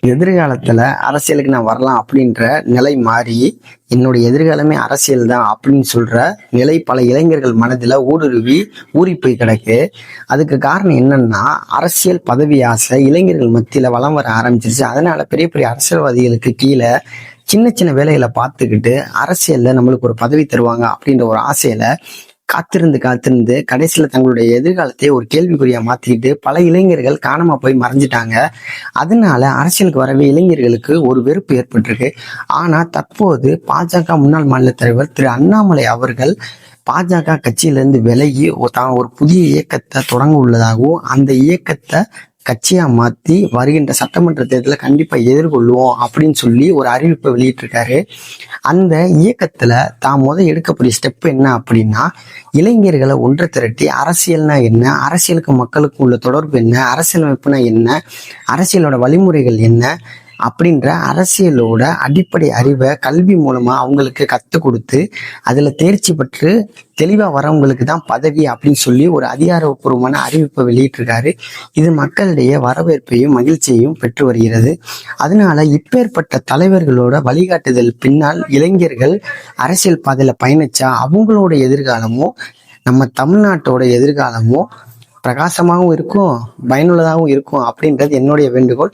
எதிர்காலத்துல அரசியலுக்கு நான் வரலாம் அப்படின்ற நிலை மாறி என்னுடைய எதிர்காலமே அரசியல் தான் அப்படின்னு சொல்ற நிலை பல இளைஞர்கள் மனதில் ஊடுருவி ஊறி போய் கிடக்கு. அதுக்கு காரணம் என்னன்னா, அரசியல் பதவி ஆசை இளைஞர்கள் மத்தியில வலம் வர ஆரம்பிச்சிருச்சு. அதனால பெரிய பெரிய அரசியல்வாதிகளுக்கு கீழே சின்ன சின்ன வேலைகளை பார்த்துக்கிட்டு அரசியல்ல நம்மளுக்கு ஒரு பதவி தருவாங்க அப்படின்ற ஒரு ஆசையில காத்திருந்து காத்திருந்து கடைசியில தங்களுடைய எதிர்காலத்தை ஒரு கேள்விக்குறியா மாத்திக்கிட்டு பல இளைஞர்கள் காணாம போய் மறைஞ்சிட்டாங்க. அதனால அரசியலுக்கு வரவே இளைஞர்களுக்கு ஒரு வெறுப்பு ஏற்பட்டிருக்கு. ஆனா தற்போது பாஜக முன்னாள் மாநில தலைவர் திரு அண்ணாமலை அவர்கள் பாஜக கட்சியிலிருந்து விலகி தான் ஒரு புதிய இயக்கத்தை தொடங்க உள்ளதாகவும், அந்த இயக்கத்தை கட்சியா மாத்தி வருகின்ற சட்டமன்ற தேர்தலை கண்டிப்பா எதிர்கொள்வோம் அப்படின்னு சொல்லி ஒரு அறிவிப்பை வெளியிட்டிருக்காரு. அந்த இயக்கத்துல தான் எடுக்கக்கூடிய ஸ்டெப் என்ன அப்படின்னா, இளைஞர்களை ஒன்று திரட்டி அரசியல்னா என்ன, அரசியலுக்கு மக்களுக்கு உள்ள தொடர்பு என்ன, அரசியலமைப்புனா என்ன, அரசியலோட வழிமுறைகள் என்ன அப்படின்ற அரசியலோட அடிப்படை அறிவை கல்வி மூலமா அவங்களுக்கு கற்றுக் கொடுத்து அதுல தேர்ச்சி பெற்று தெளிவா வரவங்களுக்கு தான் பதவி அப்படின்னு சொல்லி ஒரு அதிகாரப்பூர்வமான அறிவிப்பை வெளியிட்டிருக்காரு. இது மக்களிடையே வரவேற்பையும் மகிழ்ச்சியையும் பெற்று வருகிறது. அதனால இப்பேற்பட்ட தலைவர்களோட வழிகாட்டுதல் பின்னால் இளைஞர்கள் அரசியல் பாதையில பயணிச்சா அவங்களோட எதிர்காலமும் நம்ம தமிழ்நாட்டோட எதிர்காலமும் பிரகாசமாகவும் இருக்கும், பயனுள்ளதாகவும் இருக்கும் அப்படின்றது என்னுடைய வேண்டுகோள்.